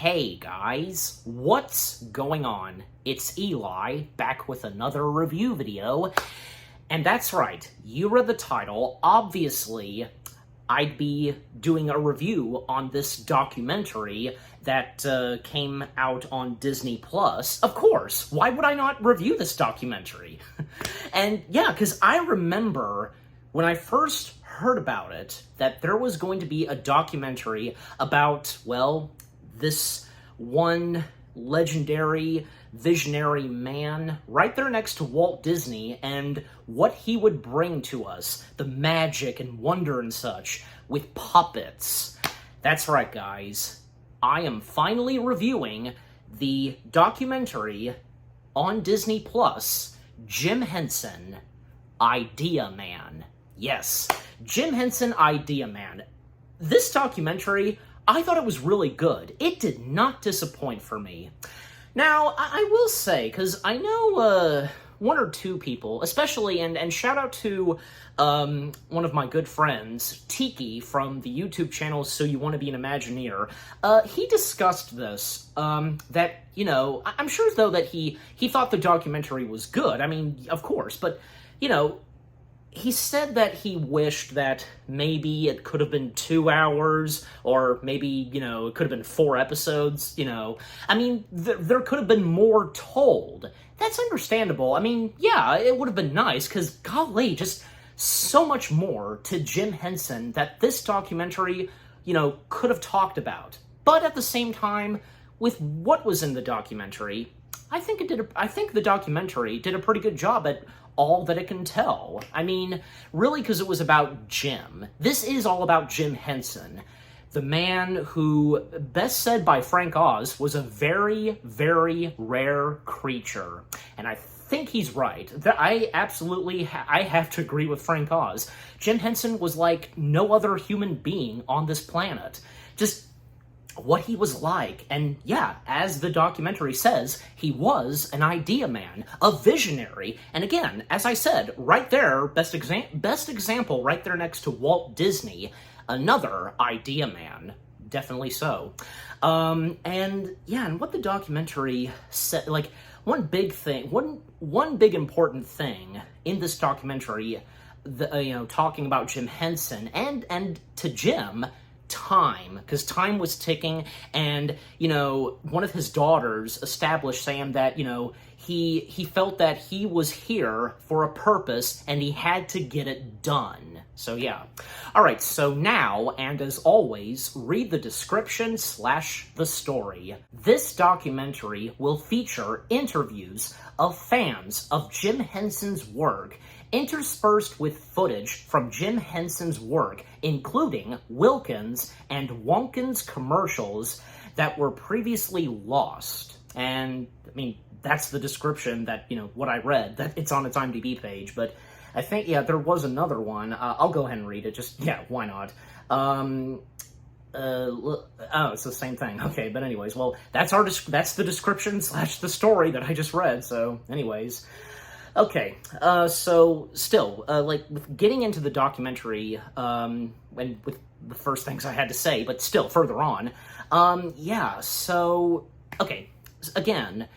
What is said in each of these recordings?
Hey guys, what's going on? It's Eli, back with another review video. And that's right, you read the title. Obviously, I'd be doing a review on this documentary that came out on Disney Plus. Of course, why would I not review this documentary? And yeah, because I remember when I first heard about it, that there was going to be a documentary about, well, this one legendary, visionary man right there next to Walt Disney and what he would bring to us, the magic and wonder and such, with puppets. That's right, guys. I am finally reviewing the documentary on Disney Plus, Jim Henson, Idea Man. Yes, Jim Henson, Idea Man. This documentary, I thought it was really good. It did not disappoint for me. Now, I will say, because I know one or two people, especially, and shout out to one of my good friends, Tiki, from the YouTube channel So You Want to Be an Imagineer. He discussed this, that, you know, I'm sure though that he thought the documentary was good. I mean, of course, but, you know, he said that he wished that maybe it could have been 2 hours, or maybe, you know, it could have been 4 episodes, you know. I mean, there could have been more told. That's understandable. I mean, yeah, it would have been nice, because, golly, just so much more to Jim Henson that this documentary, you know, could have talked about. But at the same time, with what was in the documentary, I think the documentary did a pretty good job at all that it can tell. I mean, really, because it was about Jim. This is all about Jim Henson, the man who, best said by Frank Oz, was a very, very rare creature. And I think he's right. I have to agree with Frank Oz. Jim Henson was like no other human being on this planet. Just what he was like. And yeah, as the documentary says, he was an idea man, a visionary. And again, as I said, right there, best example right there next to Walt Disney, another idea man. Definitely so. And yeah, and what the documentary said, like, one big important thing in this documentary, you know, talking about Jim Henson and to Jim, time, because time was ticking, and, you know, one of his daughters established saying that, you know, he felt that he was here for a purpose and he had to get it done. So yeah. Alright, so now, and as always, read the description / the story. This documentary will feature interviews of fans of Jim Henson's work, interspersed with footage from Jim Henson's work, including Wilkins and Wonkin's commercials that were previously lost. And, I mean, that's the description that, you know, what I read, that it's on its IMDb page, but I think, yeah, there was another one. I'll go ahead and read it, just, yeah, why not? Oh, it's the same thing. Okay, but anyways, well, that's the description / the story that I just read, so anyways. Okay, so still, like, with getting into the documentary, and with the first things I had to say, but still, further on, yeah, so, okay, again,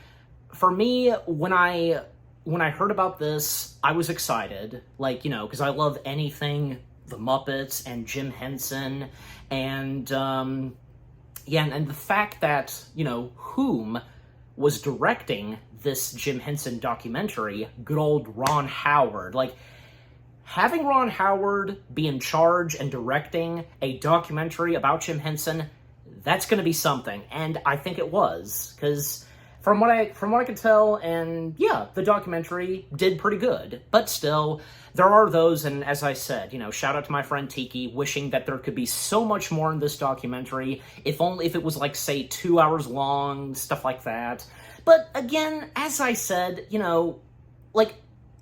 for me, when I heard about this, I was excited, like, you know, because I love anything the Muppets and Jim Henson, and, yeah, and the fact that, you know, whom was directing this Jim Henson documentary, good old Ron Howard. Like, having Ron Howard be in charge and directing a documentary about Jim Henson, that's going to be something, and I think it was, because from what I could tell, and yeah, the documentary did pretty good, but still, there are those, and as I said, you know, shout out to my friend Tiki, wishing that there could be so much more in this documentary, if it was like, say, 2 hours long, stuff like that. But again, as I said, you know, like,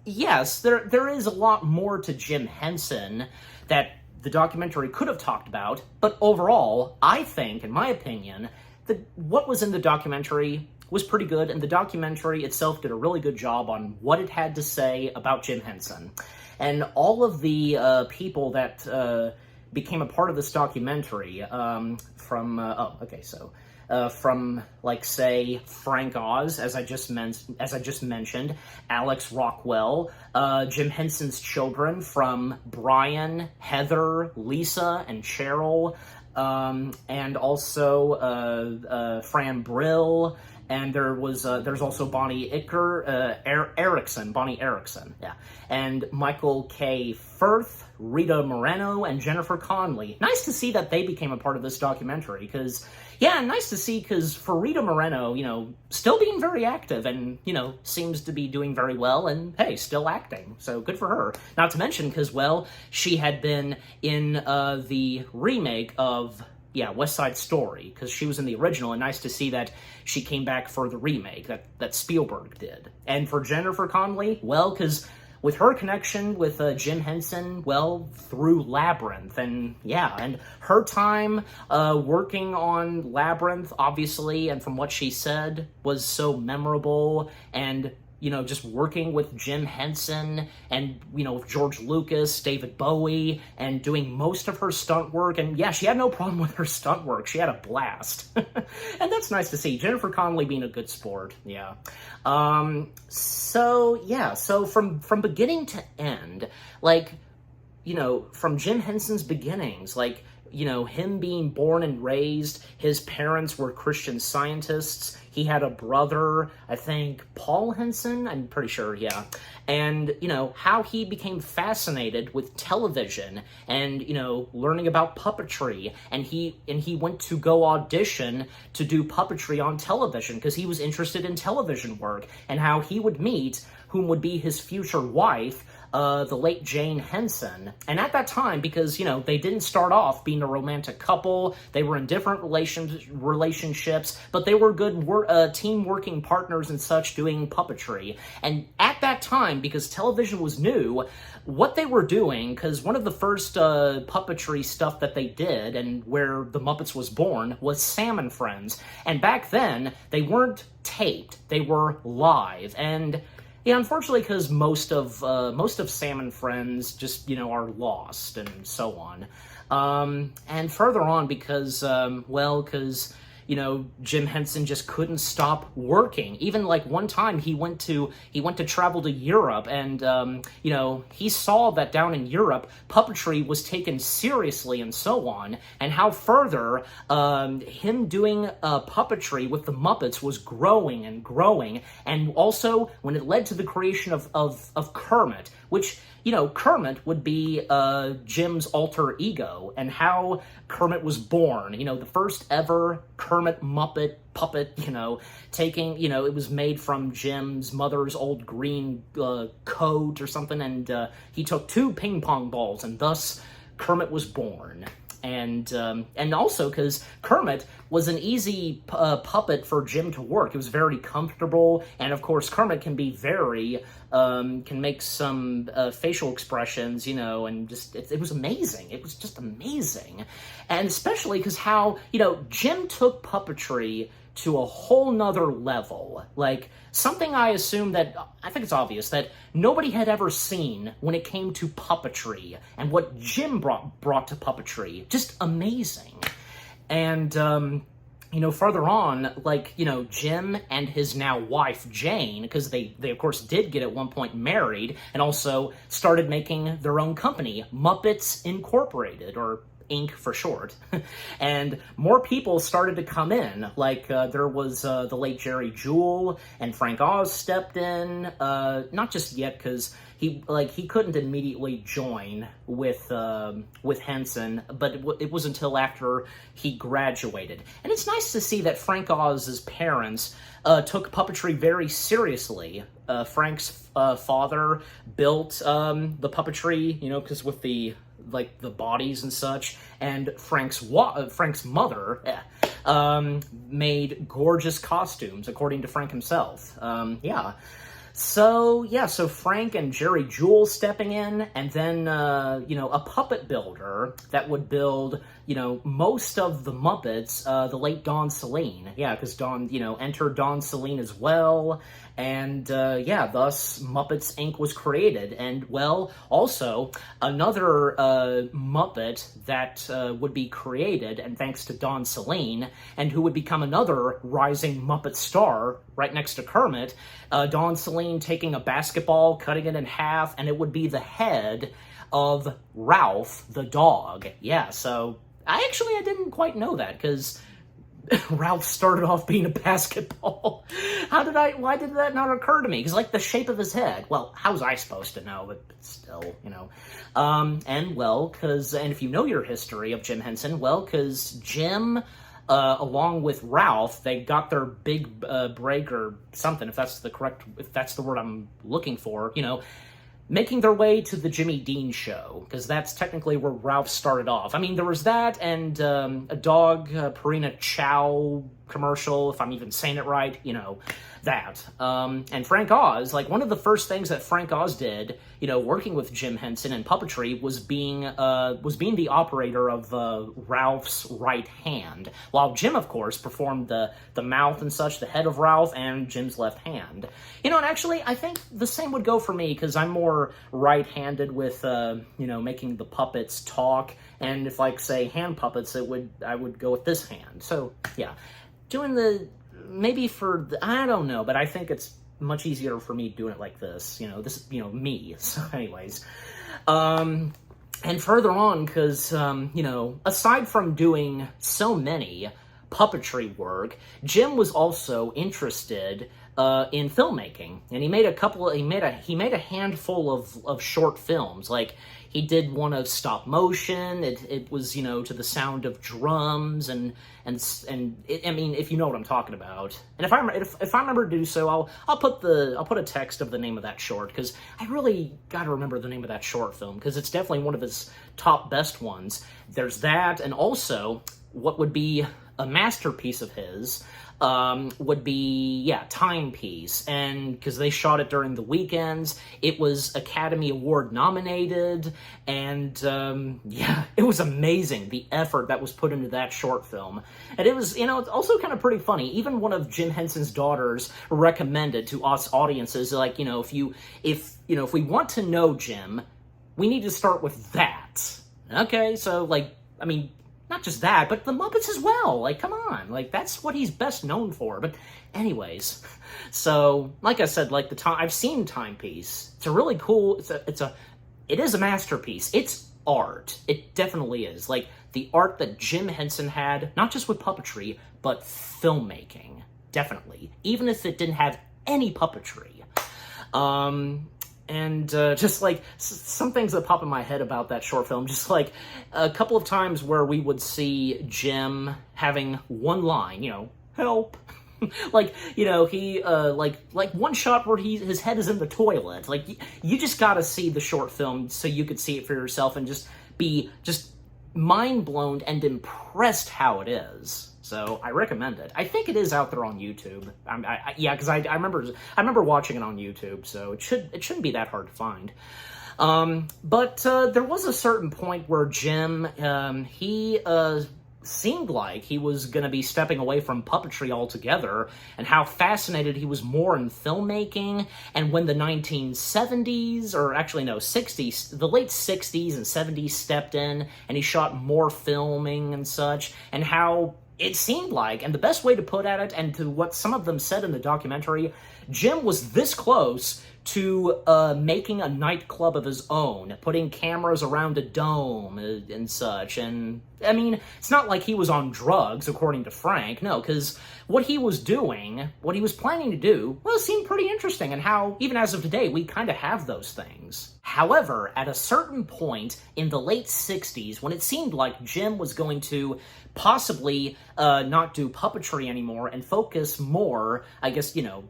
yes, there is a lot more to Jim Henson that the documentary could have talked about, but overall, I think, in my opinion, that what was in the documentary was pretty good, and the documentary itself did a really good job on what it had to say about Jim Henson. And all of the people that became a part of this documentary, from, like, say, Frank Oz, as I just mentioned, Alex Rockwell, Jim Henson's children from Brian, Heather, Lisa, and Cheryl, and also Fran Brill. And there's also Bonnie Erickson, yeah, and Michael K. Firth, Rita Moreno, and Jennifer Connelly. Nice to see that they became a part of this documentary, because, yeah, nice to see, because for Rita Moreno, you know, still being very active and, you know, seems to be doing very well, and, hey, still acting, so good for her. Not to mention, because, well, she had been in the remake of West Side Story, because she was in the original, and nice to see that she came back for the remake that Spielberg did. And for Jennifer Connelly, well, because with her connection with Jim Henson, well, through Labyrinth, and yeah, and her time working on Labyrinth, obviously, and from what she said, was so memorable, and you know, just working with Jim Henson and, you know, with George Lucas, David Bowie, and doing most of her stunt work. And yeah, she had no problem with her stunt work. She had a blast. And that's nice to see. Jennifer Connelly being a good sport. Yeah. So from beginning to end, like, you know, from Jim Henson's beginnings, like, you know, him being born and raised, his parents were Christian Scientists. He had a brother, I think, Paul Henson, I'm pretty sure, yeah. And, you know, how he became fascinated with television and, you know, learning about puppetry. And he went to go audition to do puppetry on television because he was interested in television work, and how he would meet whom would be his future wife, the late Jane Henson. And at that time, because, you know, they didn't start off being a romantic couple, they were in different relationships, but they were good team working partners and such, doing puppetry. And at that time, because television was new, what they were doing, because one of the first puppetry stuff that they did, and where the Muppets was born, was Sam and Friends. And back then, they weren't taped, they were live. And yeah, unfortunately, because most of Sam and Friends just, you know, are lost and so on. And further on, because, because, you know, Jim Henson just couldn't stop working. Even, like, one time he went to travel to Europe, and, you know, he saw that down in Europe, puppetry was taken seriously and so on, and how further him doing puppetry with the Muppets was growing and growing, and also when it led to the creation of Kermit, which, you know, Kermit would be Jim's alter ego, and how Kermit was born. You know, the first ever Kermit Muppet puppet, you know, taking, you know, it was made from Jim's mother's old green coat or something, and he took 2 ping pong balls, and thus Kermit was born. And also because Kermit was an easy puppet for Jim to work. It was very comfortable, and of course Kermit can be very, can make some facial expressions, you know, and just, it was amazing. It was just amazing. And especially because how, you know, Jim took puppetry to a whole nother level. Like, something I assume that, I think it's obvious, that nobody had ever seen when it came to puppetry, and what Jim brought to puppetry. Just amazing. And, you know, further on, like, you know, Jim and his now wife, Jane, because they of course did get at one point married, and also started making their own company, Muppets Incorporated, or Inc. for short. And more people started to come in, like there was the late Jerry Jewell, and Frank Oz stepped in, not just yet because he couldn't immediately join with Henson, but it was until after he graduated. And it's nice to see that Frank Oz's parents took puppetry very seriously. Frank's father built the puppetry, you know, because with the bodies and such, and Frank's mother made gorgeous costumes, according to Frank himself. Yeah. So, yeah, so Frank and Jerry Jewell stepping in, and then, you know, a puppet builder that would build, you know, most of the Muppets, the late Don Saleen. Yeah, because Don, you know, enter Don Saleen as well, and, yeah, thus Muppets Inc. was created. And, well, also, another Muppet that would be created, and thanks to Don Saleen, and who would become another rising Muppet star right next to Kermit, Don Saleen taking a basketball, cutting it in half, and it would be the head of Ralph the dog. Yeah, so I didn't quite know that, because Ralph started off being a basketball. Why did that not occur to me? Because, like, the shape of his head, well, how was I supposed to know? But still, you know. And, well, and if you know your history of Jim Henson, well, because Jim, along with Ralph, they got their big break or something, if that's the word I'm looking for, you know, making their way to the Jimmy Dean Show, because that's technically where Ralph started off. I mean, there was that, and a dog, Purina Chow commercial, if I'm even saying it right, you know, that. And Frank Oz, like, one of the first things that Frank Oz did, you know, working with Jim Henson in puppetry, was being the operator of Ralph's right hand, while Jim, of course, performed the mouth and such, the head of Ralph, and Jim's left hand. You know, and actually, I think the same would go for me, because I'm more right-handed with, you know, making the puppets talk, and if, like, say, hand puppets, I would go with this hand. So, yeah. Doing I don't know, but I think it's much easier for me doing it like this, you know, me. So anyways, and further on, because, you know, aside from doing so many puppetry work, Jim was also interested in filmmaking, and he made a handful of short films. Like, he did one of stop motion. It was, you know, to the sound of drums, and I mean, if you know what I'm talking about. And if I remember to do so, I'll put a text of the name of that short, because I really got to remember the name of that short film, because it's definitely one of his top best ones. There's that, and also what would be a masterpiece of his would be, yeah, Timepiece, and because they shot it during the weekends, it was Academy Award nominated, and yeah, it was amazing, the effort that was put into that short film. And it was, you know, it's also kind of pretty funny. Even one of Jim Henson's daughters recommended to us audiences, like, you know, if we want to know Jim, we need to start with that. Okay, so, like, I mean, not just that, but the Muppets as well. Like, come on. Like, that's what he's best known for. But anyways, so, like I said, like, I've seen Timepiece. It's a really cool, it is a masterpiece. It's art. It definitely is. Like, the art that Jim Henson had, not just with puppetry, but filmmaking. Definitely. Even if it didn't have any puppetry. And just, like, some things that pop in my head about that short film, just, like, a couple of times where we would see Jim having one line, you know, help. Like, you know, he, like one shot where his head is in the toilet. Like, you just gotta see the short film so you could see it for yourself and just be mind-blown and impressed how it is. So I recommend it. I think it is out there on YouTube. Yeah, because I remember watching it on YouTube, so it shouldn't be that hard to find. But there was a certain point where Jim, he seemed like he was going to be stepping away from puppetry altogether, and how fascinated he was more in filmmaking. And when the 1970s, or actually no, 60s, the late 60s and 70s stepped in, and he shot more filming and such, and how it seemed like, and the best way to put at it, and to what some of them said in the documentary, Jim was this close to making a nightclub of his own, putting cameras around a dome and such. And, I mean, it's not like he was on drugs, according to Frank, no, because what he was doing, what he was planning to do, well, it seemed pretty interesting, and how, even as of today, we kind of have those things. However, at a certain point in the late 60s, when it seemed like Jim was going to possibly not do puppetry anymore and focus more, I guess, you know,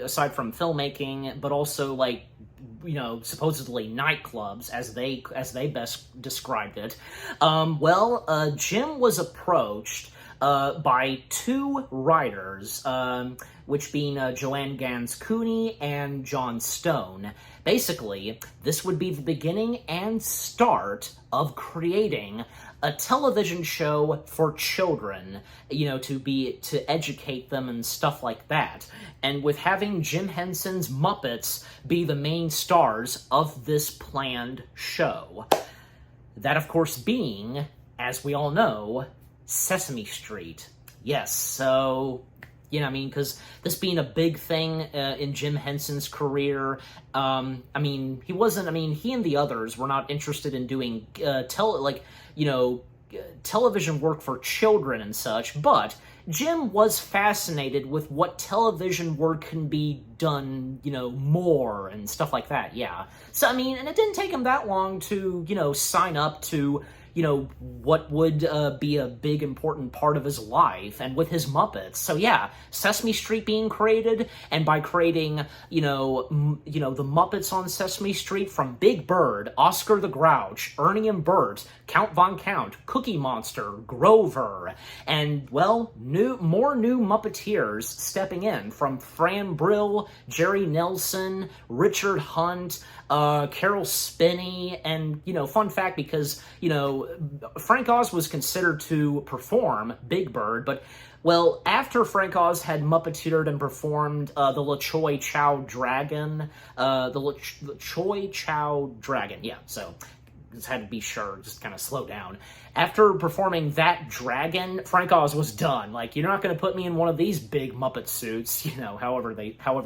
aside from filmmaking, but also, like, you know, supposedly nightclubs, as they best described it. Jim was approached by two writers, which being Joanne Gans Cooney and John Stone. Basically, this would be the beginning and start of creating a television show for children, to educate them and stuff like that. And with having Jim Henson's Muppets be the main stars of this planned show. That, of course, being, as we all know, Sesame Street. Yes, so, because this being a big thing in Jim Henson's career, he and the others were not interested in doing, television work for children and such, but Jim was fascinated with what television work can be done, more and stuff like that, yeah. So, and it didn't take him that long to, sign up to, what would be a big important part of his life, and with his Muppets. So yeah, Sesame Street being created, and by creating, the Muppets on Sesame Street, from Big Bird, Oscar the Grouch, Ernie and Bert, Count Von Count, Cookie Monster, Grover, and, well, more new Muppeteers stepping in, from Fran Brill, Jerry Nelson, Richard Hunt, Carol Spinney, and, fun fact, because, Frank Oz was considered to perform Big Bird, but, well, after Frank Oz had Muppeteered and performed the La Choi Chow Dragon, yeah, so just had to be sure, just kind of slow down. After performing that dragon, Frank Oz was done. Like, you're not going to put me in one of these big Muppet suits, however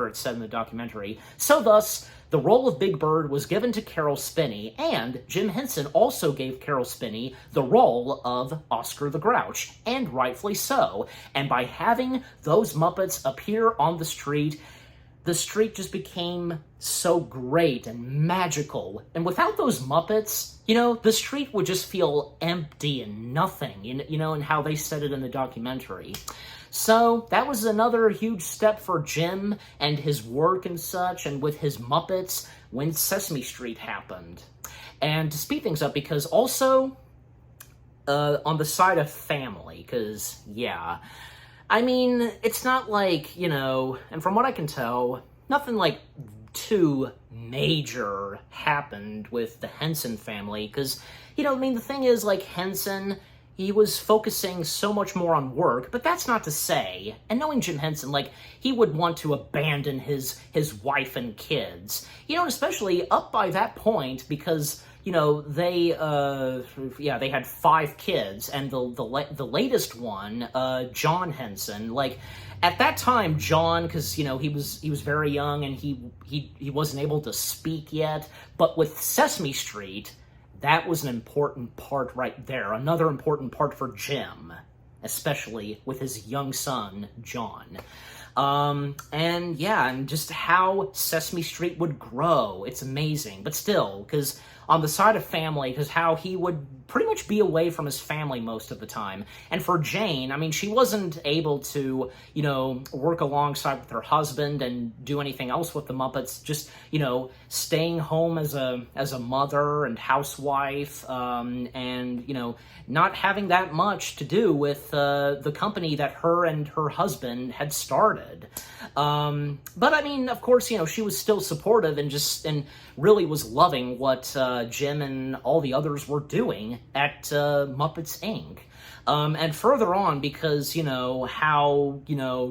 it's said in the documentary. So thus, the role of Big Bird was given to Carol Spinney, and Jim Henson also gave Carol Spinney the role of Oscar the Grouch, and rightfully so. And by having those Muppets appear on the street just became so great and magical. And without those Muppets, the street would just feel empty and nothing, and how they said it in the documentary. So that was another huge step for Jim and his work and such, and with his Muppets, when Sesame Street happened. And to speed things up, because also, on the side of family, because, yeah, it's not like, and from what I can tell, nothing like too major happened with the Henson family, because, the thing is, like, Henson, he was focusing so much more on work, but that's not to say, and knowing Jim Henson, like, he would want to abandon his wife and kids, especially up by that point, because, they had 5 kids, and the latest one, John Henson, like, at that time, John, because, he was very young, and he wasn't able to speak yet, but with Sesame Street, that was an important part right there. Another important part for Jim, especially with his young son, John. And just how Sesame Street would grow. It's amazing. But still, because on the side of family, because how he would pretty much be away from his family most of the time. And for Jane, she wasn't able to, work alongside with her husband and do anything else with the Muppets, just, staying home as a mother and housewife, and, not having that much to do with the company that her and her husband had started. But of course, she was still supportive and really was loving what Jim and all the others were doing at Muppets Inc. And further on, because, how,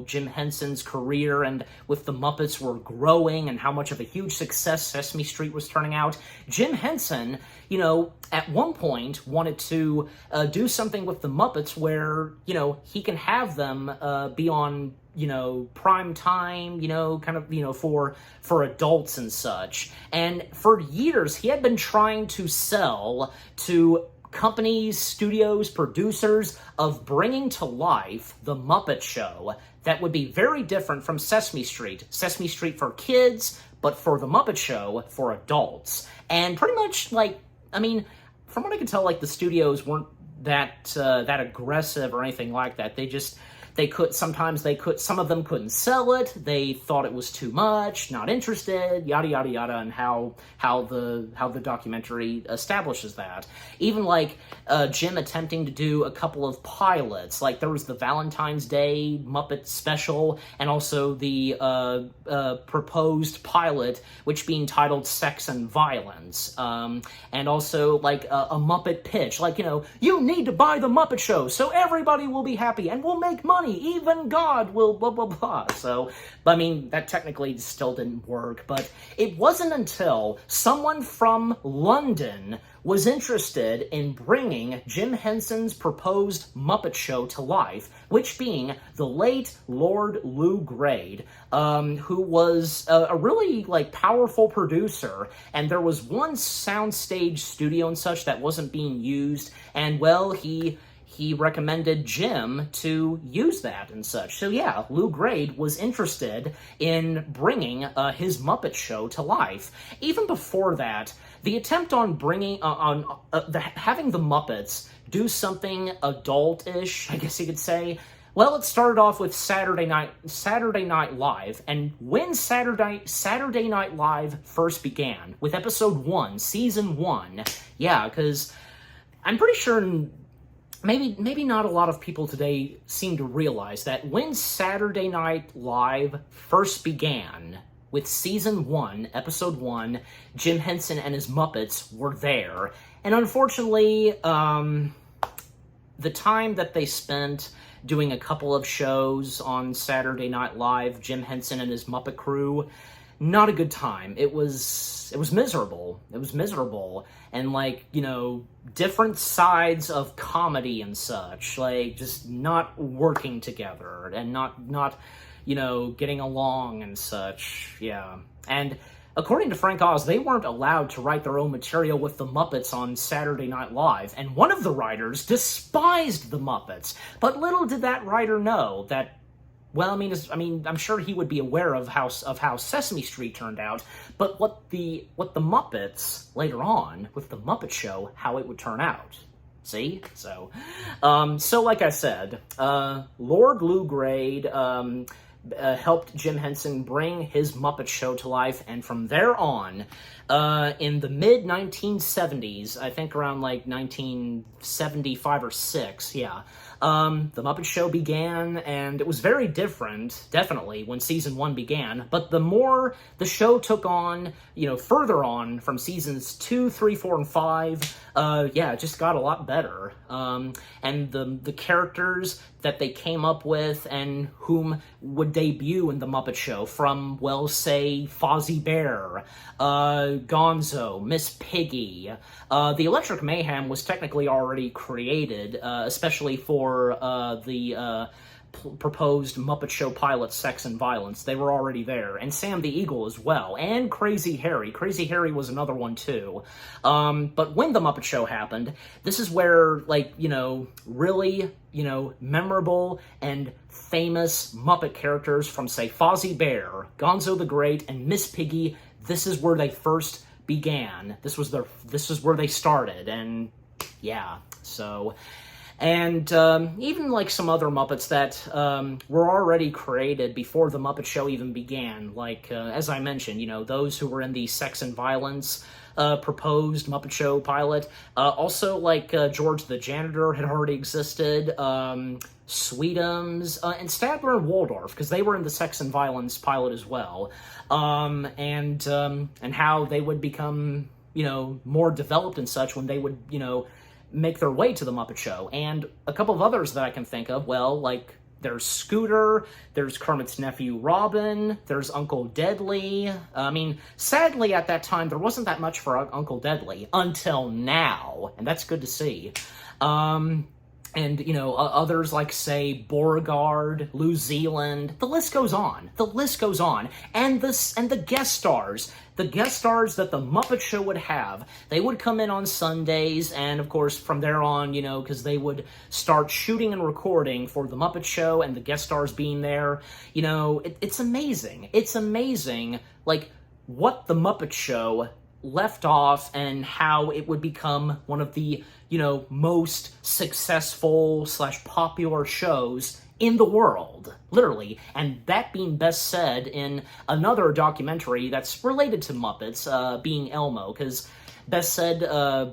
Jim Henson's career and with the Muppets were growing and how much of a huge success Sesame Street was turning out, Jim Henson, at one point wanted to do something with the Muppets where, he can have them be on, prime time, for adults and such. And for years, he had been trying to sell to companies, studios, producers of bringing to life the Muppet Show that would be very different from Sesame Street. Sesame Street for kids, but for the Muppet Show for adults. And pretty much, from what I can tell, the studios weren't that aggressive or anything like that. They sometimes some of them couldn't sell it. They thought it was too much, not interested, yada yada yada, and how the documentary establishes that. Even like Jim attempting to do a couple of pilots, like there was the Valentine's Day Muppet special, and also the proposed pilot, which being titled Sex and Violence, and also like a Muppet pitch, like, you need to buy the Muppet Show so everybody will be happy and we'll make money, even God will blah blah blah. So, I mean, that technically still didn't work, but it wasn't until someone from London was interested in bringing Jim Henson's proposed Muppet Show to life, which being the late Lord Lou Grade, who was a really, like, powerful producer, and there was one soundstage studio and such that wasn't being used, and, well, he recommended Jim to use that and such. So yeah, Lou Grade was interested in bringing his Muppet Show to life. Even before that, the attempt on having the Muppets do something adult-ish, I guess you could say, well, it started off with Saturday Night Live, and when Saturday Night Live first began, with episode 1, season 1, yeah, because I'm pretty sure maybe not a lot of people today seem to realize that when Saturday Night Live first began, with season 1, episode 1, Jim Henson and his Muppets were there. And unfortunately, the time that they spent doing a couple of shows on Saturday Night Live, Jim Henson and his Muppet crew, not a good time. It was miserable. It was miserable. And, like, different sides of comedy and such, like, just not working together and not getting along and such, yeah. And according to Frank Oz, they weren't allowed to write their own material with the Muppets on Saturday Night Live, and one of the writers despised the Muppets. But little did that writer know that, well, I mean, I'm sure he would be aware of how Sesame Street turned out, but what the Muppets later on with the Muppet Show, how it would turn out. See? So like I said, Lord Lou Grade helped Jim Henson bring his Muppet Show to life, and from there on, in the mid-1970s, I think around like 1975 or 6, yeah, the Muppet Show began, and it was very different, definitely, when season 1 began, but the more the show took on, further on from seasons 2, 3, 4, and 5, yeah, it just got a lot better, and the characters that they came up with and whom would debut in the Muppet Show, from, well, say, Fozzie Bear, Gonzo, Miss Piggy. The Electric Mayhem was technically already created, especially for the proposed Muppet Show pilot Sex and Violence. They were already there. And Sam the Eagle as well. And Crazy Harry. Crazy Harry was another one too. But when the Muppet Show happened, this is where, like, really, memorable and famous Muppet characters from, say, Fozzie Bear, Gonzo the Great, and Miss Piggy, this is where they first began. This is where they started, and yeah, so. And even, like, some other Muppets that were already created before the Muppet Show even began, like, as I mentioned, those who were in the Sex and Violence proposed Muppet Show pilot. Also, like, George the Janitor had already existed, Sweetums, and Statler and Waldorf, because they were in the Sex and Violence pilot as well, and how they would become, more developed and such when they would, make their way to the Muppet Show. And a couple of others that I can think of, well, like, there's Scooter, there's Kermit's nephew Robin, there's Uncle Deadly. I mean, sadly at that time, there wasn't that much for Uncle Deadly, until now, and that's good to see. And, others like, say, Beauregard, New Zealand, the list goes on. The list goes on. And the guest stars that the Muppet Show would have, they would come in on Sundays, and, of course, from there on, because they would start shooting and recording for the Muppet Show, and the guest stars being there, it's amazing. It's amazing, like, what the Muppet Show left off and how it would become one of the, most successful / popular shows in the world, literally, and that being best said in another documentary that's related to Muppets, being Elmo, because best said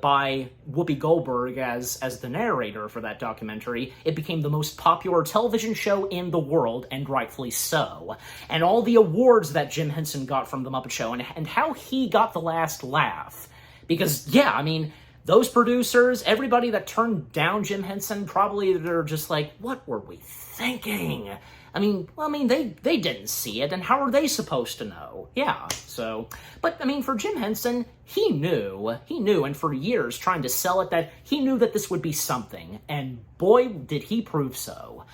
by Whoopi Goldberg as the narrator for that documentary, it became the most popular television show in the world, and rightfully so. And all the awards that Jim Henson got from The Muppet Show, and how he got the last laugh. Because, yeah, I mean, those producers, everybody that turned down Jim Henson, probably they're just like, what were we thinking? I mean, they didn't see it, and how are they supposed to know? Yeah, so, but, I mean, for Jim Henson, he knew, and for years trying to sell it, that he knew that this would be something, and boy, did he prove so.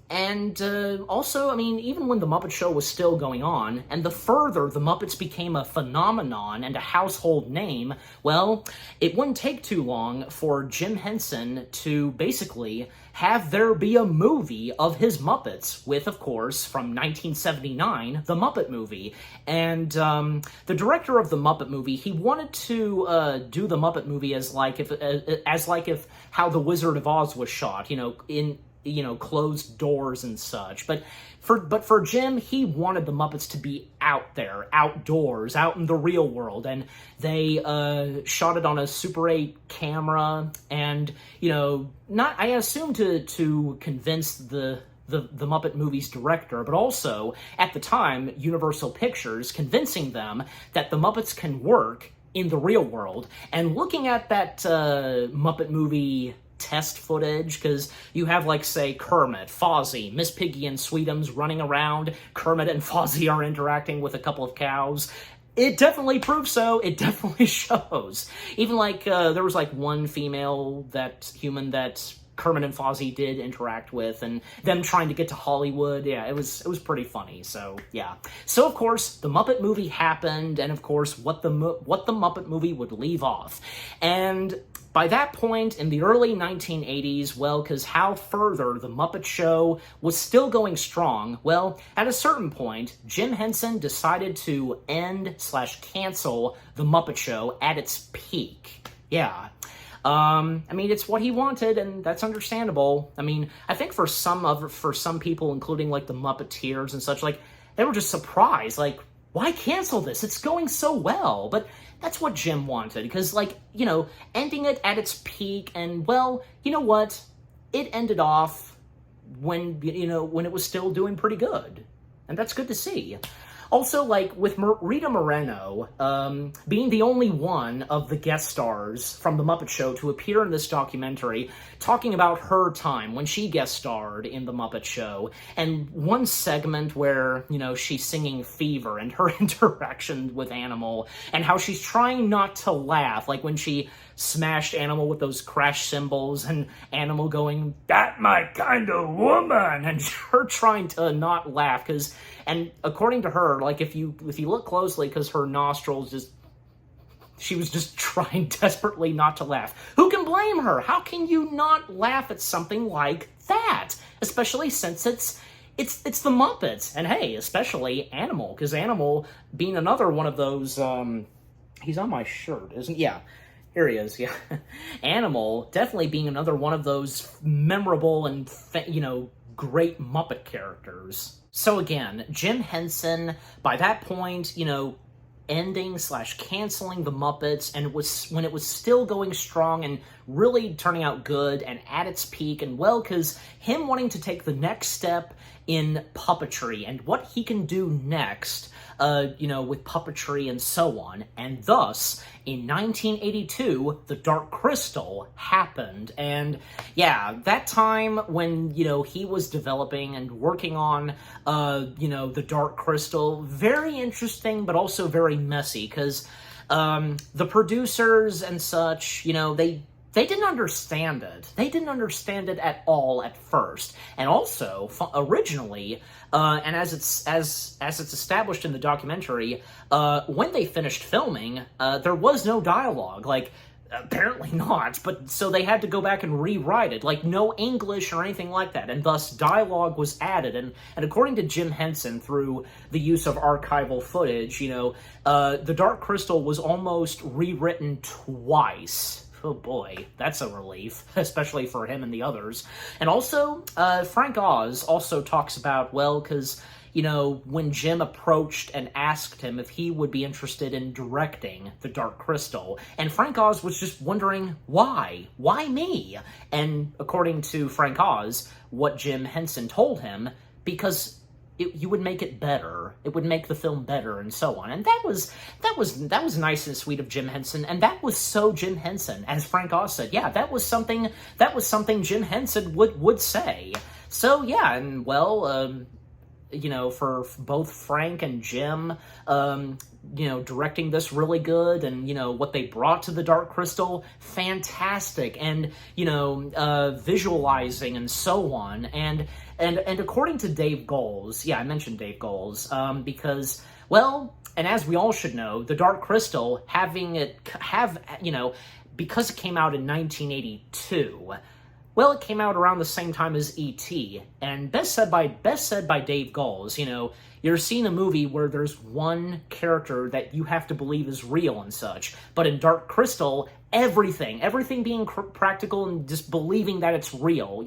And also, I mean, even when The Muppet Show was still going on, and the further the Muppets became a phenomenon and a household name, well, it wouldn't take too long for Jim Henson to basically have there be a movie of his Muppets with, of course, from 1979, The Muppet Movie. And the director of The Muppet Movie, he wanted to do The Muppet Movie as like if how The Wizard of Oz was shot, in closed doors and such. But for Jim, he wanted the Muppets to be out there, outdoors, out in the real world, and they shot it on a Super 8 camera, and not, I assume, to convince the Muppet Movie's director, but also at the time Universal Pictures, convincing them that the Muppets can work in the real world. And looking at that Muppet Movie test footage, because you have, like, say, Kermit, Fozzie, Miss Piggy, and Sweetums running around. Kermit and Fozzie are interacting with a couple of cows. It definitely proves so. It definitely shows. Even, like, there was, like, one human that Kermit and Fozzie did interact with, and them trying to get to Hollywood. Yeah, it was pretty funny. So yeah. So of course the Muppet Movie happened, and of course what the Muppet Movie would leave off, and by that point, in the early 1980s, well, because how further the Muppet Show was still going strong, well, at a certain point, Jim Henson decided to end/cancel the Muppet Show at its peak. Yeah. I mean, it's what he wanted, and that's understandable. I mean, I think for some people, including, like, the Muppeteers and such, like, they were just surprised, like, why cancel this? It's going so well. But that's what Jim wanted, because, like, ending it at its peak, and, well, you know what? It ended off when it was still doing pretty good. And that's good to see. Also, like, with Rita Moreno being the only one of the guest stars from The Muppet Show to appear in this documentary, talking about her time when she guest starred in The Muppet Show, and one segment where, she's singing Fever, and her interaction with Animal, and how she's trying not to laugh, like when she smashed Animal with those crash cymbals, and Animal going, "That my kind of woman," and her trying to not laugh, and according to her, like, if you look closely, because her nostrils she was just trying desperately not to laugh. Who can blame her? How can you not laugh at something like that? Especially since it's the Muppets, and hey, especially Animal, because Animal being another one of those, he's on my shirt, isn't he? Yeah. Here he is, yeah. Animal definitely being another one of those memorable and, great Muppet characters. So again, Jim Henson, by that point, ending/canceling the Muppets, and when it was still going strong and really turning out good and at its peak, and well, because him wanting to take the next step in puppetry and what he can do next, with puppetry and so on, and thus, in 1982, The Dark Crystal happened, and yeah, that time when, he was developing and working on, The Dark Crystal, very interesting, but also very messy, because, the producers and such, they didn't understand it. They didn't understand it at all at first. And also, originally, and as it's established in the documentary, when they finished filming, there was no dialogue. Like, apparently not. But so they had to go back and rewrite it. Like, no English or anything like that. And thus, dialogue was added. And according to Jim Henson, through the use of archival footage, The Dark Crystal was almost rewritten twice. oh boy, that's a relief, especially for him and the others. And also, Frank Oz also talks about, well, because, when Jim approached and asked him if he would be interested in directing The Dark Crystal, and Frank Oz was just wondering, why? Why me? And according to Frank Oz, what Jim Henson told him, because you would make it better. It would make the film better, and so on. And that was nice and sweet of Jim Henson, and that was so Jim Henson, as Frank Oz said. Yeah, that was something Jim Henson would say. So yeah, and well, for both Frank and Jim, directing this really good, and, what they brought to The Dark Crystal, fantastic, and, visualizing and so on, and according to Dave Goelz, yeah, I mentioned Dave Goelz, because, well, and as we all should know, The Dark Crystal, because it came out in 1982, well, it came out around the same time as E.T., and best said by Dave Goelz, you're seeing a movie where there's one character that you have to believe is real and such, but in Dark Crystal, everything being practical and just believing that it's real,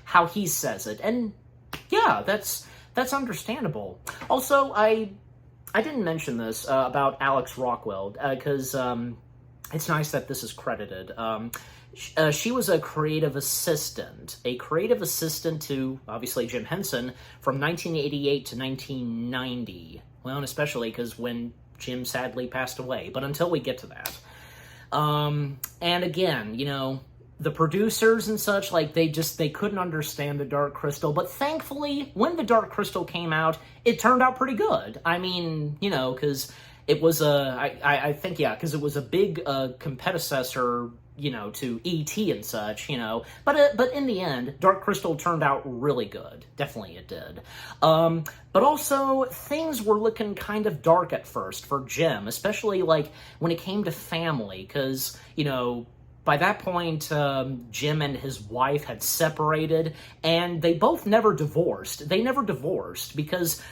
how he says it, and yeah, that's understandable. Also, I didn't mention this about Alex Rockwell, because it's nice that this is credited. She was a creative assistant to, obviously, Jim Henson from 1988 to 1990. Well, and especially because when Jim sadly passed away. But until we get to that. And again, the producers and such, they couldn't understand The Dark Crystal. But thankfully, when The Dark Crystal came out, it turned out pretty good. I mean, because it was because it was a big competitor, to E.T. and such, but in the end, Dark Crystal turned out really good. Definitely it did. But also, things were looking kind of dark at first for Jim, especially, when it came to family, because, by that point, Jim and his wife had separated, and they both never divorced. They never divorced, because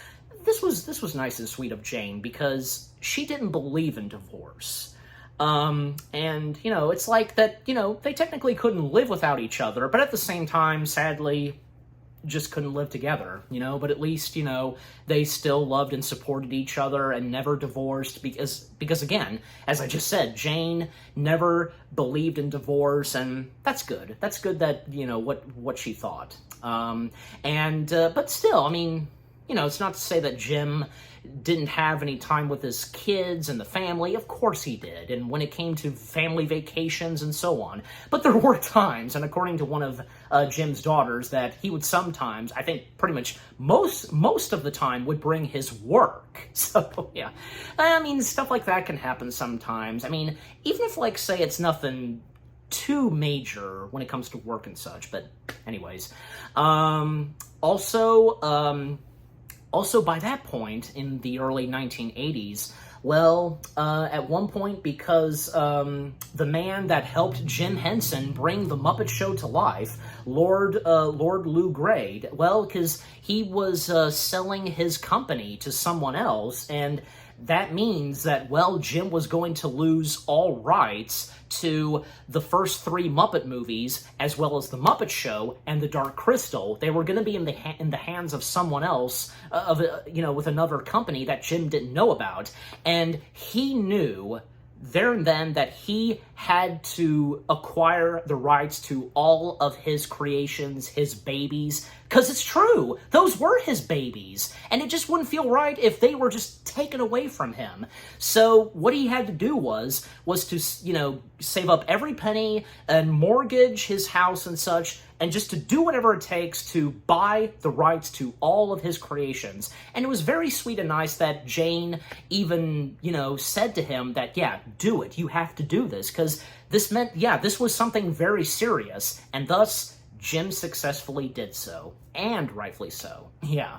this was nice and sweet of Jane, because she didn't believe in divorce. And, it's like that, they technically couldn't live without each other, but at the same time, sadly, just couldn't live together, but at least, they still loved and supported each other and never divorced because again, as I just said, Jane never believed in divorce, and that's good. That's good that, what she thought. But still, I mean, it's not to say that Jim didn't have any time with his kids and the family. Of course he did, and when it came to family vacations and so on. But there were times, and according to one of Jim's daughters, that he would sometimes, I think pretty much most of the time, would bring his work. So, yeah. I mean, stuff like that can happen sometimes. I mean, even if, say, it's nothing too major when it comes to work and such, but anyways. Also, by that point, in the early 1980s, well, at one point, because the man that helped Jim Henson bring the Muppet Show to life, Lord Lou Grade, well, because he was selling his company to someone else, and that means that, well, Jim was going to lose all rights to the first three Muppet movies, as well as The Muppet Show and The Dark Crystal. They were going to be in the hands of someone else, with another company that Jim didn't know about. And he knew there and then that he had to acquire the rights to all of his creations, his babies, because it's true, those were his babies, and it just wouldn't feel right if they were just taken away from him. So what he had to do was to, save up every penny and mortgage his house and such, and just to do whatever it takes to buy the rights to all of his creations. And it was very sweet and nice that Jane even, said to him that, yeah, do it, you have to do this, because this meant, yeah, this was something very serious, and thus Jim successfully did so, and rightfully so. Yeah.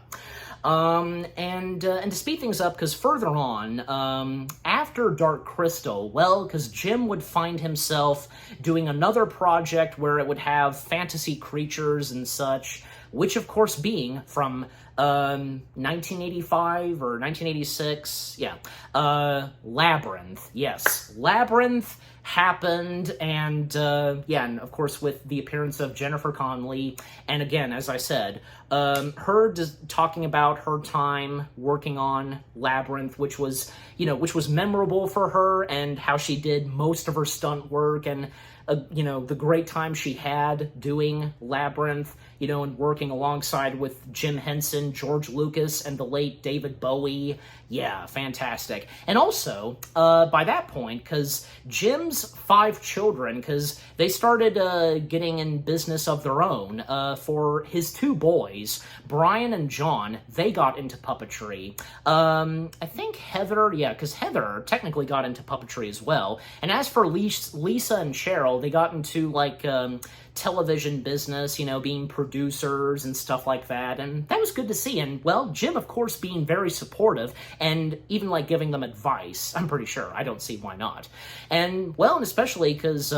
And to speed things up, because further on, after Dark Crystal, well, because Jim would find himself doing another project where it would have fantasy creatures and such, which of course being from 1985 or 1986, yeah. Labyrinth, yes. Labyrinth happened, and yeah, and of course with the appearance of Jennifer Connelly, and again, as I said, her talking about her time working on Labyrinth, which was, which was memorable for her, and how she did most of her stunt work, and the great time she had doing Labyrinth, and working alongside with Jim Henson, George Lucas, and the late David Bowie. Yeah, fantastic. And also, by that point, because Jim's 5 children, because they started getting in business of their own, for his 2 boys, Brian and John, they got into puppetry. I think Heather, yeah, because Heather technically got into puppetry as well. And as for Lisa and Cheryl, they got into, like, television business, being producers and stuff like that, and that was good to see. And, well, Jim, of course, being very supportive, and even, like, giving them advice, I'm pretty sure. I don't see why not. And, well, and especially because,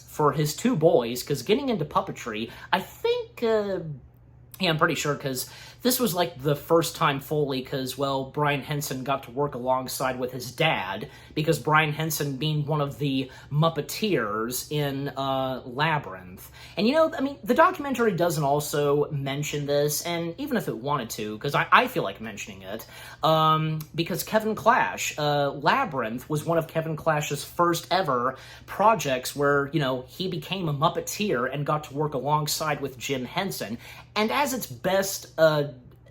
for his 2 boys, because getting into puppetry, I think, yeah, I'm pretty sure, because this was, like, the first time fully, because, well, Brian Henson got to work alongside with his dad, because Brian Henson being one of the Muppeteers in Labyrinth. And, I mean, the documentary doesn't also mention this, and even if it wanted to, because I feel like mentioning it, because Kevin Clash, Labyrinth was one of Kevin Clash's first ever projects where, he became a Muppeteer and got to work alongside with Jim Henson. And as it's best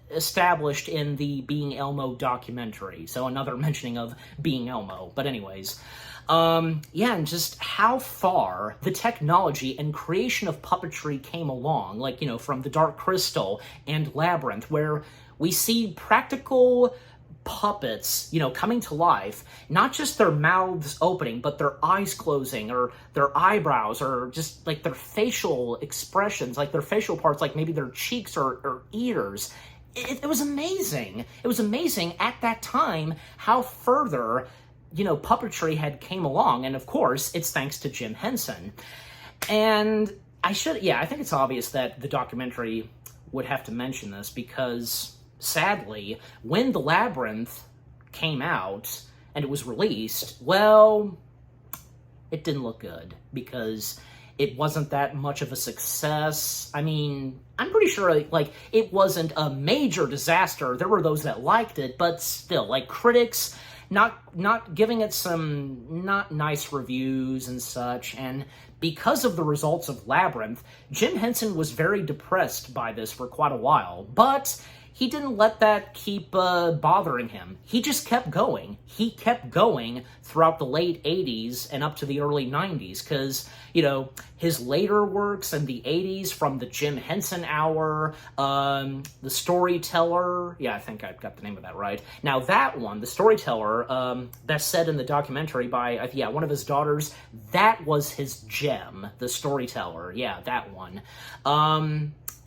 established in the Being Elmo documentary, so another mentioning of Being Elmo. But anyways, yeah, and just how far the technology and creation of puppetry came along, like, from The Dark Crystal and Labyrinth, where we see practical puppets, coming to life, not just their mouths opening, but their eyes closing, or their eyebrows, or just, like, their facial expressions, like their facial parts, like maybe their cheeks or ears. It was amazing. It was amazing at that time how further, puppetry had came along, and of course, it's thanks to Jim Henson. And I think it's obvious that the documentary would have to mention this, because sadly, when The Labyrinth came out and it was released, well, it didn't look good, because it wasn't that much of a success. I mean, I'm pretty sure, like, it wasn't a major disaster. There were those that liked it, but still, like, critics not giving it some not nice reviews and such. And because of the results of Labyrinth, Jim Henson was very depressed by this for quite a while, but he didn't let that keep bothering him. He just kept going. He kept going throughout the late 80s and up to the early 90s, because, his later works in the 80s, from the Jim Henson Hour, The Storyteller, yeah, I think I got the name of that right. Now that one, The Storyteller, that's said in the documentary by, one of his daughters, that was his gem, The Storyteller, yeah, that one.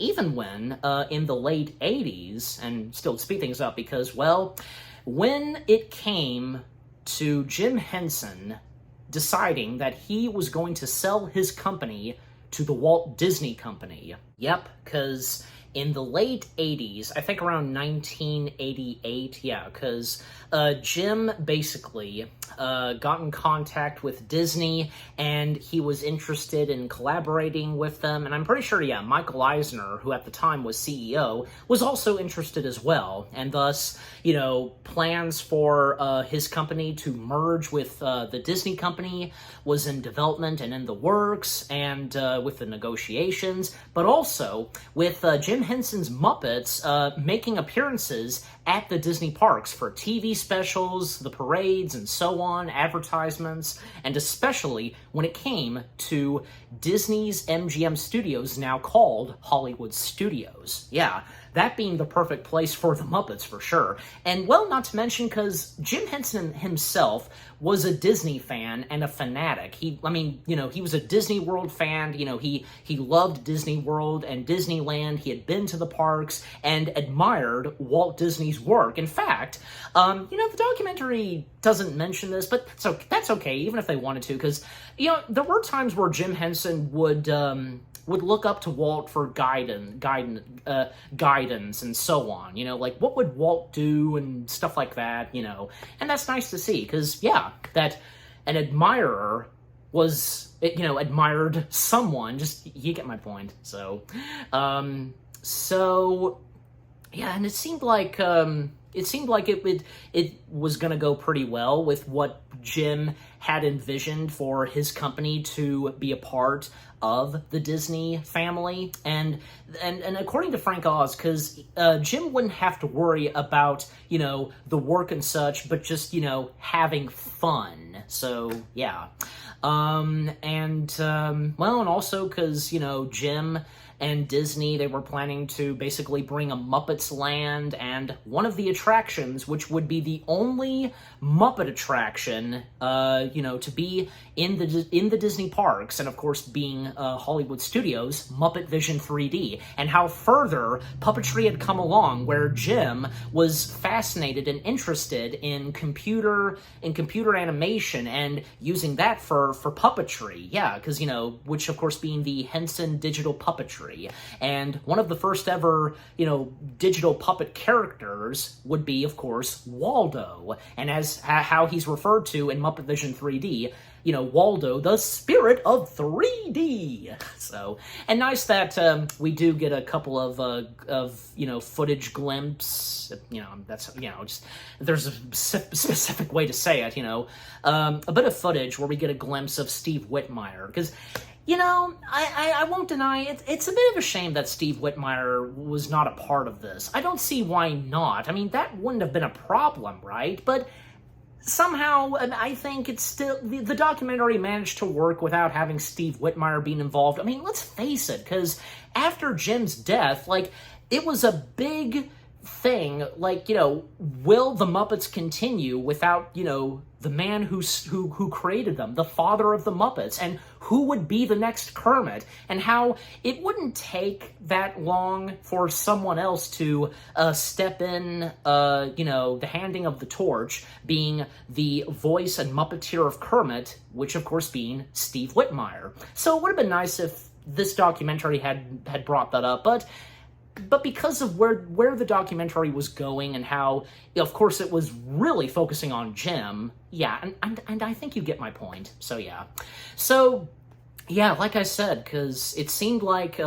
Even when, in the late 80s, and still to speed things up, because, well, when it came to Jim Henson deciding that he was going to sell his company to the Walt Disney Company. Yep, because in the late 80s, I think around 1988, yeah, because Jim basically got in contact with Disney, and he was interested in collaborating with them, and I'm pretty sure, yeah, Michael Eisner, who at the time was CEO, was also interested as well, and thus, plans for his company to merge with the Disney Company was in development and in the works, and with the negotiations, but also with Jim Henson's Muppets making appearances at the Disney parks for TV specials, the parades, and so on, advertisements, and especially when it came to Disney's MGM Studios, now called Hollywood Studios. Yeah, that being the perfect place for the Muppets, for sure. And, well, not to mention, because Jim Henson himself was a Disney fan and a fanatic. He was a Disney World fan. He loved Disney World and Disneyland. He had been to the parks and admired Walt Disney's work. In fact, the documentary doesn't mention this, but that's okay, even if they wanted to, because, there were times where Jim Henson would would look up to Walt for guidance and so on, you know, like what would Walt do and stuff like that, you know, and that's nice to see, because, yeah, that an admirer was, you know, admired someone, just, you get my point, so, yeah, and it seemed like it was going to go pretty well with what Jim had envisioned for his company to be a part of the Disney family, and according to Frank Oz, because Jim wouldn't have to worry about, you know, the work and such, but just, you know, having fun. So yeah, well, and also because, you know, Jim and Disney, they were planning to basically bring a Muppets Land, and one of the attractions, which would be the only Muppet attraction, you know, to be in the Disney parks, and of course being Hollywood Studios, Muppet Vision 3D, and how further puppetry had come along, where Jim was fascinated and interested in computer animation and using that for puppetry, yeah, because, you know, which of course being the Henson digital puppetry. And one of the first ever, you know, digital puppet characters would be, of course, Waldo. And as how he's referred to in Muppet Vision 3D, you know, Waldo, the spirit of 3D. So, and nice that we do get a couple of you know, footage glimpse. You know, that's, you know, just, there's a specific way to say it, you know. A bit of footage where we get a glimpse of Steve Whitmire, because, you know, I won't deny it. It's a bit of a shame that Steve Whitmire was not a part of this. I don't see why not. I mean, that wouldn't have been a problem, right? But somehow, I think it's still, the documentary managed to work without having Steve Whitmire being involved. I mean, let's face it, because after Jim's death, like, it was a big thing, like, you know, will the Muppets continue without, you know, the man who created them, the father of the Muppets, and who would be the next Kermit, and how it wouldn't take that long for someone else to step in, you know, the handing of the torch, being the voice and Muppeteer of Kermit, which of course being Steve Whitmire. So it would have been nice if this documentary had brought that up, but because of where the documentary was going and how, of course, it was really focusing on Jim, yeah, and I think you get my point, so yeah. So, yeah, like I said, because it seemed like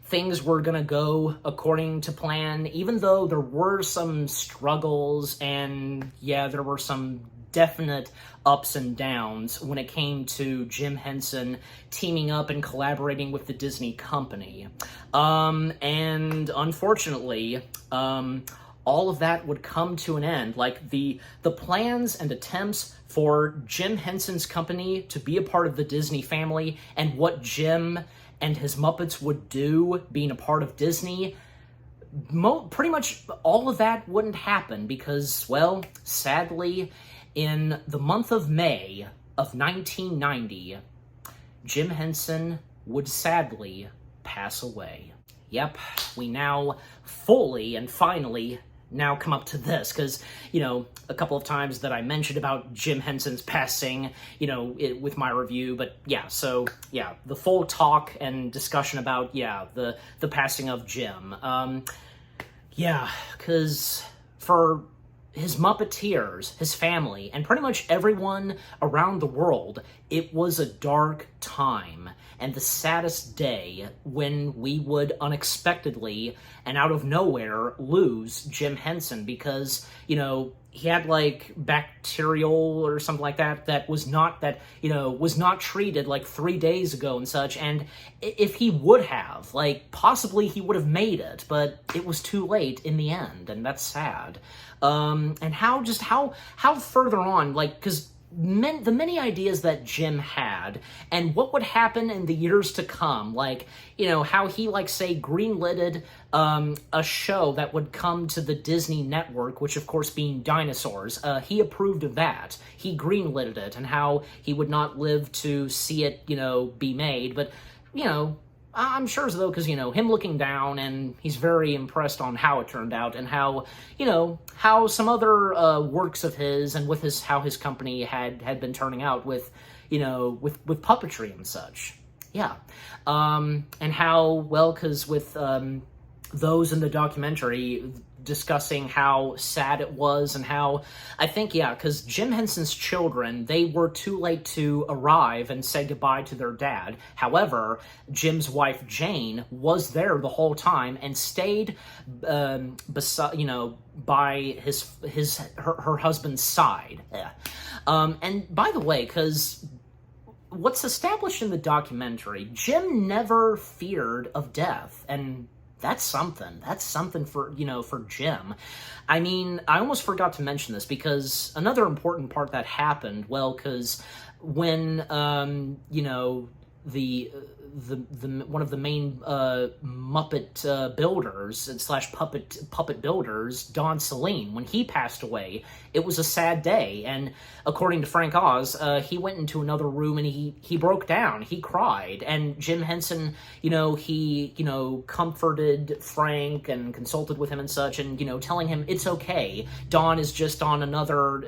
things were gonna go according to plan, even though there were some struggles, and yeah, there were some definite ups and downs when it came to Jim Henson teaming up and collaborating with the Disney company. And unfortunately, all of that would come to an end. Like, the plans and attempts for Jim Henson's company to be a part of the Disney family, and what Jim and his Muppets would do being a part of Disney, pretty much all of that wouldn't happen because, well, sadly, in the month of May of 1990, Jim Henson would sadly pass away. Yep, we now fully and finally now come up to this, because, you know, a couple of times that I mentioned about Jim Henson's passing, you know, with my review, but yeah, so, yeah, the full talk and discussion about, yeah, the passing of Jim. Yeah, because for his Muppeteers, his family, and pretty much everyone around the world, it was a dark time and the saddest day when we would unexpectedly and out of nowhere lose Jim Henson, because, you know, he had like bacterial or something like that was not treated like 3 days ago and such, and if he would have, like, possibly he would have made it, but it was too late in the end, and that's sad. And how further on, like, because the many ideas that Jim had, and what would happen in the years to come, like, you know, how he, like, say, greenlighted a show that would come to the Disney network, which of course being dinosaurs, he approved of that. He greenlit it, and how he would not live to see it, you know, be made, but, you know, I'm sure as though, because, you know, him looking down, and he's very impressed on how it turned out, and how, you know, how some other works of his, and with how his company had been turning out with, you know, with puppetry and such. Yeah. And how, well, because with those in the documentary discussing how sad it was and how, I think, yeah, because Jim Henson's children, they were too late to arrive and say goodbye to their dad. However, Jim's wife, Jane, was there the whole time and stayed, beside, by her husband's side. Yeah. And by the way, because what's established in the documentary, Jim never feared of death, and that's something. That's something for, for Jim. I mean, I almost forgot to mention this because another important part that happened, well, because when, the one of the main Muppet builders / puppet builders, Don Saline, when he passed away, it was a sad day. And according to Frank Oz, he went into another room and he broke down. He cried. And Jim Henson, he comforted Frank and consulted with him and such, and telling him it's okay. Don is just on another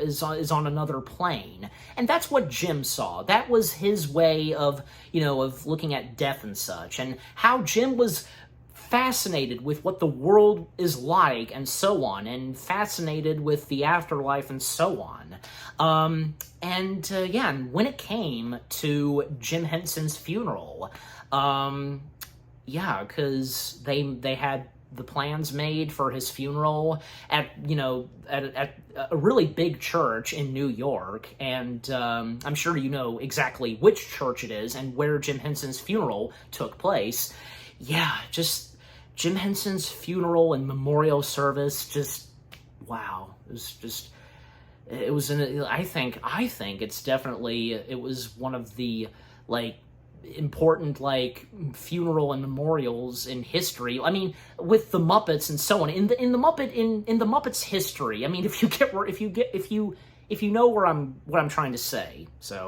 on another plane. And that's what Jim saw. That was his way of of looking at death and such, and how Jim was fascinated with what the world is like and so on, and fascinated with the afterlife and so on. And when it came to Jim Henson's funeral, because they had the plans made for his funeral at a really big church in New York, and I'm sure you know exactly which church it is and where Jim Henson's funeral took place. Yeah, just Jim Henson's funeral and memorial service, just wow. I think it's definitely, it was one of the important funeral and memorials in history. I mean, with the Muppets and so on, in the Muppets history. I mean, if you know what I'm trying to say. So,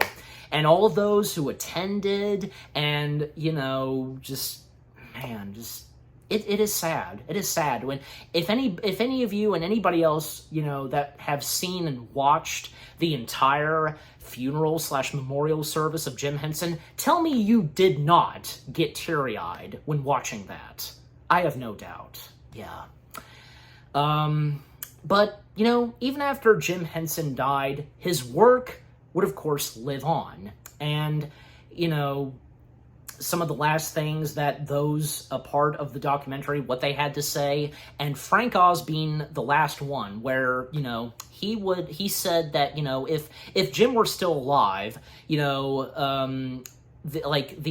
and all of those who attended, and it is sad. It is sad when if any of you and anybody else that have seen and watched the entire funeral / memorial service of Jim Henson, tell me you did not get teary-eyed when watching that. I have no doubt. Yeah. But even after Jim Henson died, his work would of course live on, and some of the last things that those a part of the documentary, what they had to say, and Frank Oz being the last one, where, he said that, if Jim were still alive, the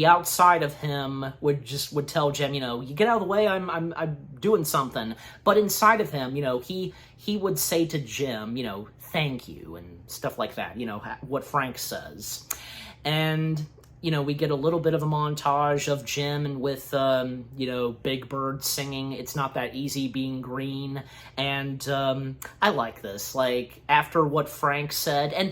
outside of him would tell Jim, you get out of the way, I'm doing something. But inside of him, he would say to Jim, thank you, and stuff like that, what Frank says. And we get a little bit of a montage of Jim and with, Big Bird singing It's Not That Easy Being Green. And I like this. After what Frank said, and,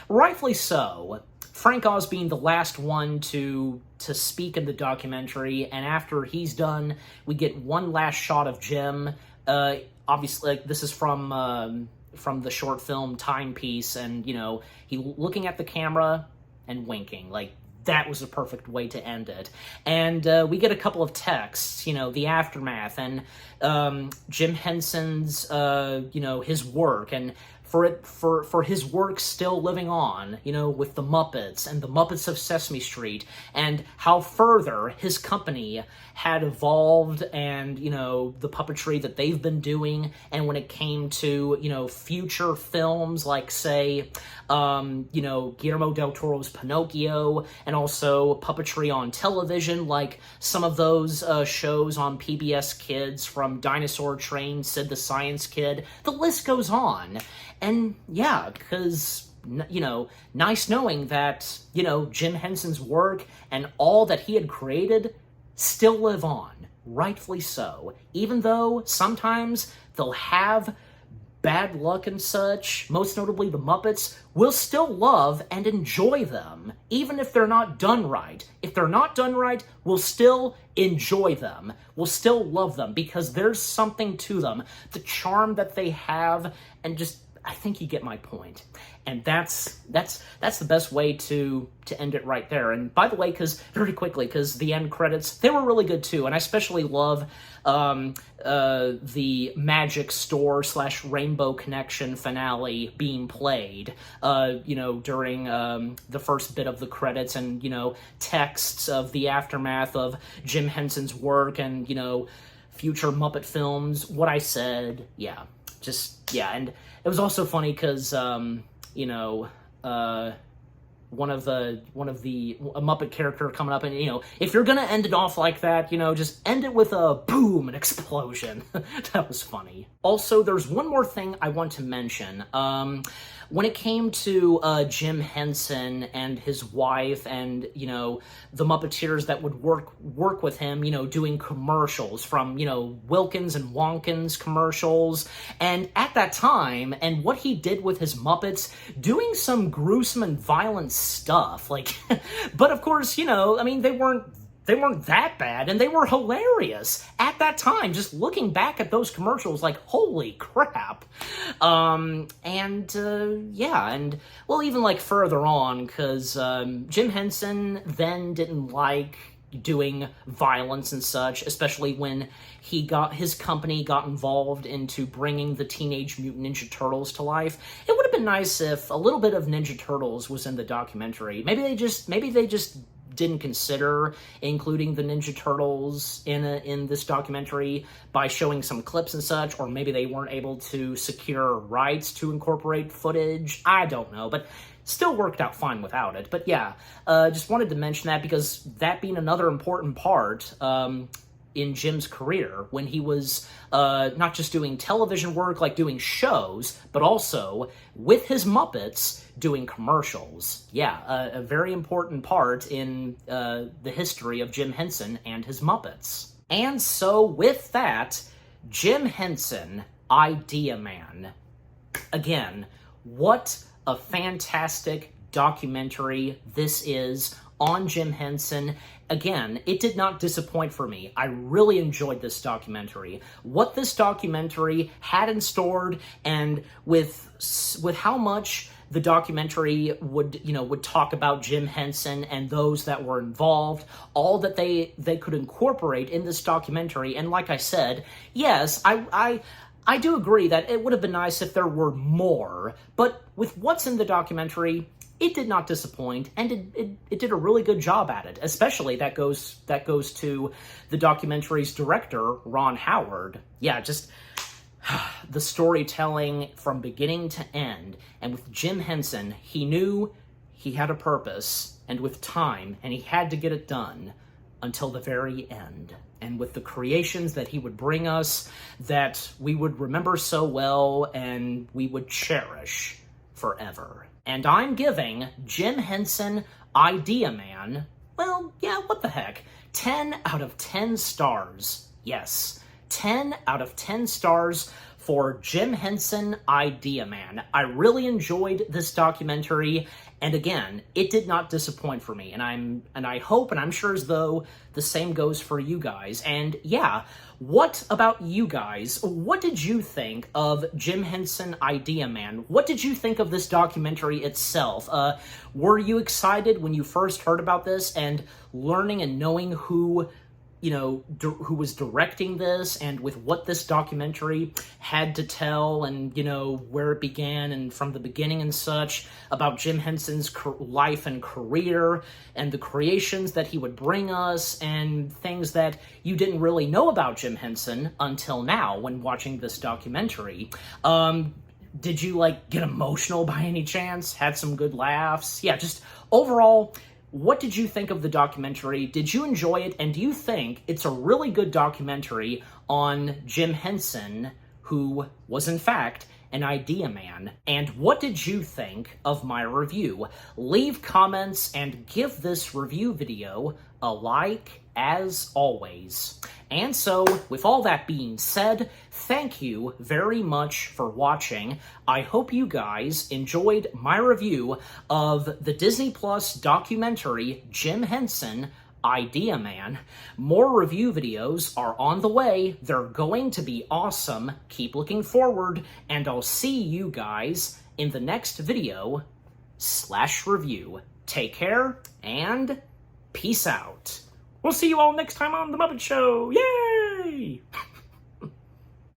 rightfully so, Frank Oz being the last one to speak in the documentary, and after he's done, we get one last shot of Jim. Obviously, this is from the short film Timepiece, and, he looking at the camera and winking, that was a perfect way to end it. And we get a couple of texts, the aftermath, and Jim Henson's, his work, and for his work still living on, with the Muppets and the Muppets of Sesame Street, and how further his company had evolved, and, the puppetry that they've been doing, and when it came to, future films like, say, Guillermo del Toro's Pinocchio, and also puppetry on television, like some of those shows on PBS Kids, from Dinosaur Train, Sid the Science Kid, the list goes on. And yeah, because, nice knowing that, Jim Henson's work and all that he had created still live on, rightfully so. Even though sometimes they'll have bad luck and such, most notably the Muppets, we'll still love and enjoy them, even if they're not done right. If they're not done right, we'll still enjoy them. We'll still love them, because there's something to them, the charm that they have, and just, I think you get my point. And that's the best way to end it right there. And by the way, very quickly, because the end credits, they were really good too. And I especially love the Magic Store / Rainbow Connection finale being played, during the first bit of the credits, and, texts of the aftermath of Jim Henson's work and, future Muppet films, what I said, and it was also funny because, a Muppet character coming up, and, if you're gonna end it off like that, just end it with a boom, an explosion. That was funny. Also, there's one more thing I want to mention. When it came to Jim Henson and his wife and, the Muppeteers that would work with him, doing commercials from, Wilkins and Wonkins commercials, and at that time, and what he did with his Muppets, doing some gruesome and violent stuff, but of course, they weren't that bad, and they were hilarious at that time. Just looking back at those commercials, holy crap. Even further on, because Jim Henson then didn't like doing violence and such, especially when his company got involved into bringing the Teenage Mutant Ninja Turtles to life. It would have been nice if a little bit of Ninja Turtles was in the documentary. Maybe they just didn't consider including the Ninja Turtles in this documentary by showing some clips and such, or maybe they weren't able to secure rights to incorporate footage. I don't know, but still worked out fine without it. But yeah, just wanted to mention that because that being another important part in Jim's career, when he was not just doing television work, doing shows, but also with his Muppets doing commercials. Yeah, a very important part in the history of Jim Henson and his Muppets. And so with that, Jim Henson, Idea Man. Again, what a fantastic documentary this is on Jim Henson. Again, it did not disappoint for me. I really enjoyed this documentary. What this documentary had in store, and with how much the documentary would talk about Jim Henson and those that were involved, all that they could incorporate in this documentary. And like I said, yes, I do agree that it would have been nice if there were more, but with what's in the documentary, it did not disappoint, and it did a really good job at it. Especially that goes to the documentary's director, Ron Howard. Yeah, just the storytelling from beginning to end. And with Jim Henson, he knew he had a purpose, and with time, and he had to get it done until the very end. And with the creations that he would bring us, that we would remember so well and we would cherish forever. And I'm giving Jim Henson, Idea Man, well, yeah, what the heck, 10 out of 10 stars. Yes, 10 out of 10 stars for Jim Henson, Idea Man. I really enjoyed this documentary, and again, it did not disappoint for me, and I hope, and I'm sure as though the same goes for you guys. And yeah, what about you guys? What did you think of Jim Henson, Idea Man? What did you think of this documentary itself? Were you excited when you first heard about this and learning and knowing who was directing this, and with what this documentary had to tell, and, where it began and from the beginning and such, about Jim Henson's life and career, and the creations that he would bring us, and things that you didn't really know about Jim Henson until now when watching this documentary. Did you, get emotional by any chance? Had some good laughs? Yeah, just overall, what did you think of the documentary? Did you enjoy it? And do you think it's a really good documentary on Jim Henson, who was in fact an Idea Man? And what did you think of my review? Leave comments and give this review video a like, as always. And so, with all that being said, thank you very much for watching. I hope you guys enjoyed my review of the Disney Plus documentary, Jim Henson, idea, man. More review videos are on the way. They're going to be awesome. Keep looking forward, and I'll see you guys in the next video/review. Take care, and peace out. We'll see you all next time on The Muppet Show. Yay!